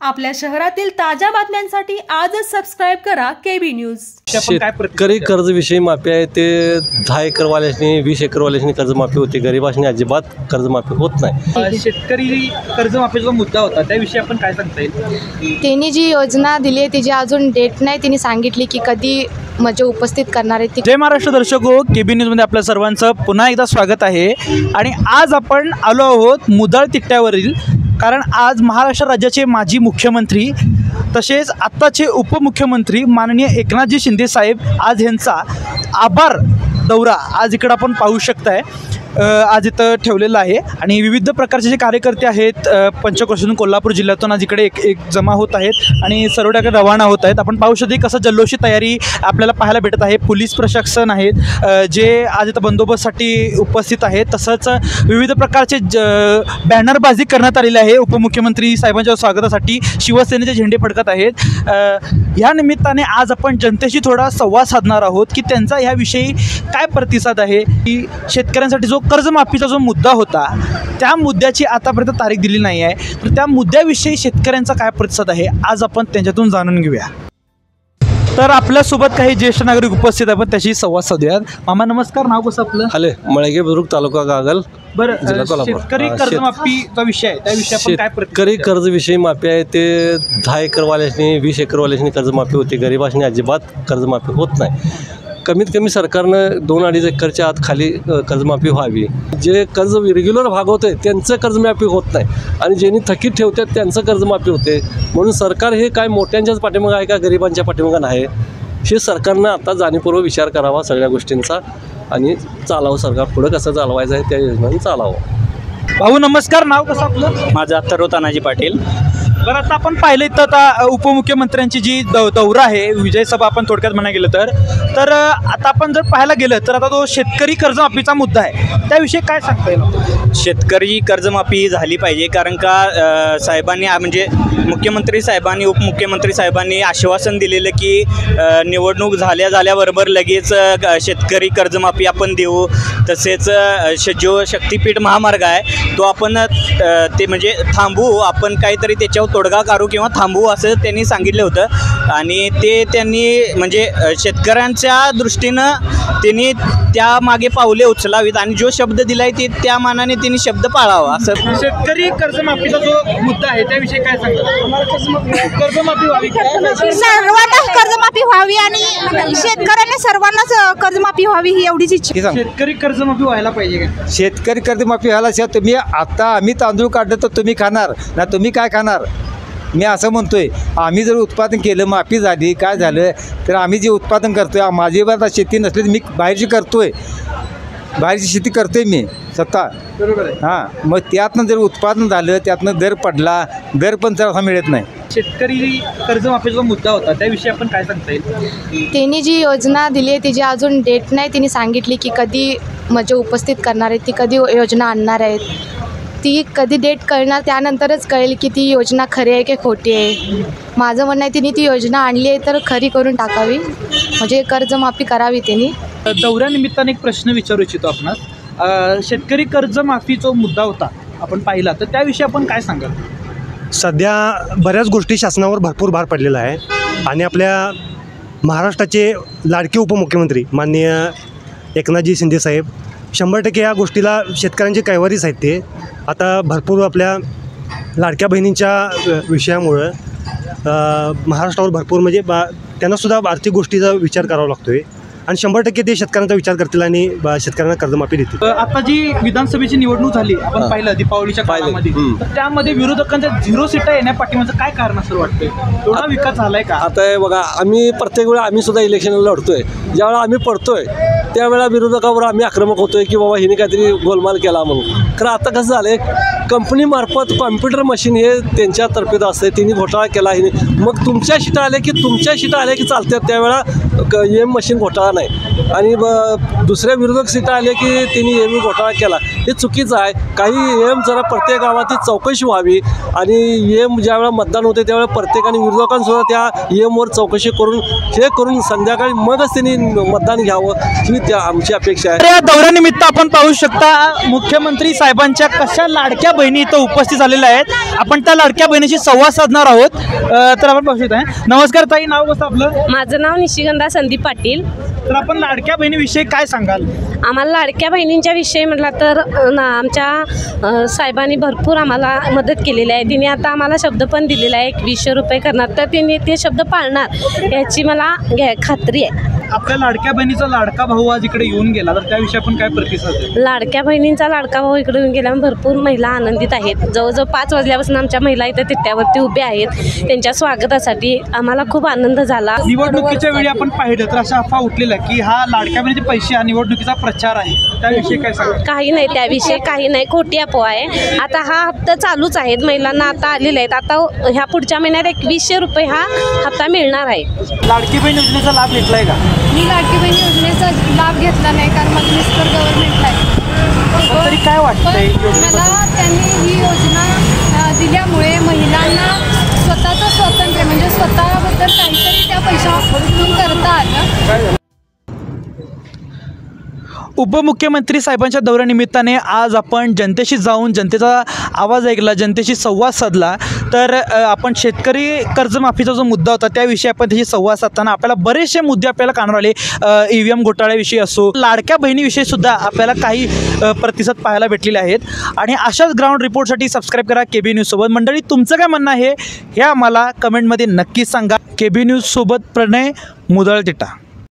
आपल्या शहरातील ताज्या बातम्यांसाठी आजच सबस्क्राईब करा केबी न्यूज। शेतकरी कर्जविषयी माफी आहे ते 10 एकरवाल्यानी 20 एकरवाल्यानी कर्जमाफी होती, गरिबांनी अजिबात कर्जमाफी होत नाही। शेतकरी कर्जमाफीचा मुद्दा होता त्याविषयी आपण काय सांगता येईल? त्यांनी जी योजना दिली आहे तिची अजून डेट नाही, त्यांनी सांगितली की कधी म्हणजे उपस्थित करणार आहे। जय महाराष्ट्र दर्शको, केबी न्यूजमध्ये आपल्या सर्वांचं पुन्हा एकदा स्वागत आहे। आणि आज आपण आलो आहोत मुदळ तिट्ट्यावरील, कारण आज महाराष्ट्र राज्याचे माजी मुख्यमंत्री तसेच आत्ताचे उपमुख्यमंत्री माननीय एकनाथजी शिंदे साहेब आज यांचा आभार दौरा आज इकडं आपण पाहू शकताय आज इथं ठेवलेला आहे। आणि विविध प्रकारचे जे कार्यकर्ते आहेत पंचक्रोशीतून कोल्हापूर जिल्ह्यातून आज इकडे एक जमा होत आहेत आणि सर्वकडे रवाना होत आहेत। आपण पाहू शकतो कसं जल्लोषी तयारी आपल्याला पाहायला भेटत आहे। पोलीस प्रशासन आहेत जे आज इथं बंदोबस्तसाठी उपस्थित आहेत, तसंच विविध प्रकारचे बॅनरबाजी करण्यात आलेली आहे। उपमुख्यमंत्री साहेबांच्या स्वागतासाठी शिवसेनेचे झेंडे फडकत आहेत। या निमित्ताने आज आपण जनतेशी थोडा संवाद साधणार आहोत की त्यांचा ह्याविषयी काय प्रतिसाद आहे, की शेतकऱ्यांसाठी जो कर्जमाफीचा जो मुद्दा होता त्या मुद्द्याची आतापर्यंत तारीख दिली नाही आहे, तर त्या मुद्द्याविषयी शेतकऱ्यांचा काय प्रतिसाद आहे आज आपण त्यांच्यातून जाणून घेऊया। तर आपल्यासोबत काही ज्येष्ठ नागरिक उपस्थित आहेत, त्याशी संवाद साधूयात। मामा नमस्कार, नाव कसं आपलं? हले मळगे बुद्रुक, तालुका कागल, बरं। शेतकरी कर्जमाफीचा विषय आहे त्याविषयी आपण काय शेतकरी कर्जविषयी माफी आहे ते 10 एकरवाल्यानी 20 एकरवाल्यानी कर्जमाफी होती, गरिबांनी अजिबात कर्जमाफी होत नाही। कमीत कमी सरकारनं 2-2.5 एकरच्या आत खाली कर्जमाफी व्हावी। जे कर्ज रेग्युलर भागवते त्यांचं कर्जमाफी होत नाही आणि ज्यांनी थकीत ठेवतात त्यांचं कर्जमाफी होते। म्हणून सरकार हे काय मोठ्यांच्याच पाठीमागं आहे का गरिबांच्या पाठीमागं नाही, हे सरकारनं आता जाणीवपूर्वक विचार करावा सगळ्या गोष्टींचा आणि चालावं। सरकार पुढं कसं चालवायचं आहे त्या योजनेने चालावं। भाऊ नमस्कार, नाव कसं आपलं? माझं अथर्व तानाजी पाटील। बरं, आता आपण पाहिलं तर आता उपमुख्यमंत्र्यांची जी दौरा आहे, विजय सभा आपण थोडक्यात म्हणायला गेलं तर आता आपण जर पाहायला गेलं तर आता तो शेतकरी कर्जमाफीचा मुद्दा आहे त्याविषयी काय सांगता येईल? शेतकरी कर्जमाफी झाली पाहिजे, कारण का साहेबांनी म्हणजे मुख्यमंत्री साहेबांनी उपमुख्यमंत्री साहेबांनी आश्वासन दिलेलं की निवडणूक झाल्याबरोबर लगेच शेतकरी कर्जमाफी आपण देऊ। तसेच जो शक्तीपीठ महामार्ग आहे तो आपण ते म्हणजे थांबवू, आपण काहीतरी त्याच्यावर तोडगा काढू किंवा थांबवू असं त्यांनी सांगितलं होतं। आणि ते त्यांनी म्हणजे शेतकऱ्यांच्या दृष्टीनं त्यांनी त्यामागे पावले उचलावीत आणि जो शब्द दिलाय ते त्या मानाने त्यांनी शब्द पाळावा असं। शेतकरी कर्जमाफीचा जो मुद्दा आहे त्याविषयी काय सांगता? कर्जमाफी व्हावी, सर्वांना कर्जमाफी व्हावी आणि शेतकऱ्यांना सर्वांनाच कर्जमाफी व्हावी ही एवढीच इच्छा। शेतकरी कर्जमाफी व्हायला पाहिजे का? शेतकरी कर्जमाफी व्हायला तुम्ही आता आम्ही तांदूळ काढलं तर तुम्ही खाणार ना, तुम्ही काय खाणार? मी असं म्हणतोय, आम्ही जर उत्पादन केलं माफी झाली काय झालं तर आम्ही जे उत्पादन करतोय, माझी आता शेती नसली तर मी बाहेरची करतोय, बाहेरची शेती करतोय मी स्वतः, बरोबर आहे। हां, मग त्यातनं जर उत्पादन झालं त्यातनं दर पडला, दर पण तर असा मिळत नाही। शेतकरी कर्जमाफीचा मुद्दा होता त्याविषयी आपण काय सांगता येईल? त्यांनी जी योजना दिली आहे तिची अजून डेट नाही, त्यांनी सांगितली की कधी म्हणजे उपस्थित करणार आहे, ती कधी योजना आणणार आहेत, ती कधी डेट कळणार त्यानंतरच कळेल की ती योजना खरी आहे की खोटी आहे। माझं म्हणणं आहे तिने ती योजना आणली आहे तर खरी करून टाकावी, म्हणजे कर्जमाफी करावी त्यांनी। दौऱ्यानिमित्ताने एक प्रश्न विचारू इच्छितो आपणास। शेतकरी कर्जमाफीचा मुद्दा होता आपण पाहिला तर त्याविषयी आपण काय सांगाल? सध्या बऱ्याच गोष्टी शासनावर भरपूर भार पडलेला आहे आणि आपल्या महाराष्ट्राचे लाडके उपमुख्यमंत्री माननीय एकनाथजी शिंदे साहेब 100% या गोष्टीला शेतकऱ्यांचे कैवारीच आहेत। ते आता भरपूर आपल्या लाडक्या बहिणींच्या विषयामुळं महाराष्ट्रावर भरपूर म्हणजे त्यांनासुद्धा आर्थिक गोष्टीचा विचार करावा लागतो आहे आणि 100% ते शेतकऱ्यांचा विचार करतील आणि शेतकऱ्यांना कर्जमाफी देतील। आता जी विधानसभेची निवडणूक झाली आपण पाहिलं दीपावलीच्या काळामध्ये, तर त्यामध्ये विरोधकांच्या 0 सीटा येण्यापाठीमागचं काय कारण असं वाटतंय? एवढा विकास झालाय का? आता बघा, आम्ही प्रत्येक वेळा आम्ही सुद्धा इलेक्शनला लढतोय, ज्यावेळेला आम्ही पडतोय त्यावेळेला विरोधकावर आम्ही आक्रमक होतोय की बाबा हिने काहीतरी गोलमाल केला म्हणून। खरं आता कसं झालंय, कंपनीमार्फत कॉम्प्युटर मशीन हे त्यांच्यातर्फे असते, तिने घोटाळा केला हिने, मग तुमच्या शिटा आल्या की चालतात, त्यावेळेला एम मशीन घोटाळा नाही आणि दुसऱ्या विरोधक सीटा आल्या की त्यांनी एम घोटाळा केला, हे चुकीचं आहे. काही एम जरा प्रत्येक गावात चौकशी व्हावी आणि एम ज्यावेळेला मतदान होते त्यावेळेला प्रत्येकाने विरोधकांसुद्धा त्या एमवर चौकशी करून हे करून संध्याकाळी मगच त्यांनी मतदान घ्यावं ही त्या आमची अपेक्षा आहे. या दौऱ्यानिमित्त आपण पाहू शकता मुख्यमंत्री साहेबांच्या कशा लाडक्या बहिणी इथं उपस्थित झालेल्या आहेत. आपण त्या लाडक्या बहिणीशी संवाद साधणार आहोत. तर आपण पाहू शकता. नमस्कार ताई, नाव कसं आपलं? माझं नाव निशिगंधा संदीप पाटील. तर आपण लाडक्या बहिणीविषयी काय सांगाल? आम्हाला लाडक्या बहिणींच्या विषयी म्हटला तर आमच्या साहेबांनी भरपूर आम्हाला मदत केलेली आहे. तिने आता आम्हाला शब्द पण दिलेला आहे 200 रुपये करणार, तर तिने ते शब्द पाळणार याची मला खात्री आहे. आपल्या लाडक्या बहिणीचा लाडका भाऊ आज इकडे येऊन गेला, तर त्याविषयी आपण काय प्रतिसाद आहे? लाडक्या बहिणींचा लाडका भाऊ इकडे येऊन गेल्यामुळे भरपूर महिला आनंदित आहेत. जवळजवळ 5 वाजल्यापासून आमच्या महिला इथं तिट्ट्यावरती उभ्या आहेत. त्यांच्या स्वागतासाठी आम्हाला खूप आनंद झाला. निवडणुकीच्या वेळी आपण पाहिलं तर अशा अफवा उठलेल्या की हा लाडक्या बहिणीचे पैसे हा निवडणुकीचा प्रचार आहे, त्याविषयी काय सांगा? काही नाही, त्याविषयी काही नाही, खोटी अफवा आहे. आता हा हप्ता चालूच आहेत, महिलांना आता आलेले आहेत. आता ह्या पुढच्या महिन्यात 200 रुपये हा हप्ता मिळणार आहे. लाडकी बहीण योजनेचा लाभ घेतलाय का? मी लाडकी बहीण योजनेचा लाभ घेतला नाही, कारण माझं मिस्टर गव्हर्नमेंटला आहे. तरी काय वाटतंय? मला त्यांनी ही योजना दिल्यामुळे महिलांना स्वतःचं स्वातंत्र्य म्हणजे स्वतःबद्दल काहीतरी त्या पैशातून करता आलं. उपमुख्यमंत्री साहेबांच्या दौऱ्यानिमित्ताने आज आपण जनतेशी जाऊन जनतेचा आवाज ऐकला, जनतेशी संवाद साधला. तर आपण शेतकरी कर्जमाफीचा जो मुद्दा होता त्याविषयी आपण त्याची संवाद साधताना आपल्याला बरेचसे मुद्दे आपल्याला कानावर आले. EVM घोटाळ्याविषयी असो, लाडक्या बहिणीविषयी सुद्धा आपल्याला काही प्रतिसाद पाहायला भेटलेले आहेत. आणि अशाच ग्राउंड रिपोर्टसाठी सबस्क्राईब करा KB न्यूजसोबत. मंडळी, तुमचं काय म्हणणं आहे हे आम्हाला कमेंटमध्ये नक्कीच सांगा. KB न्यूजसोबत प्रणय, मुदळ तिट्टा.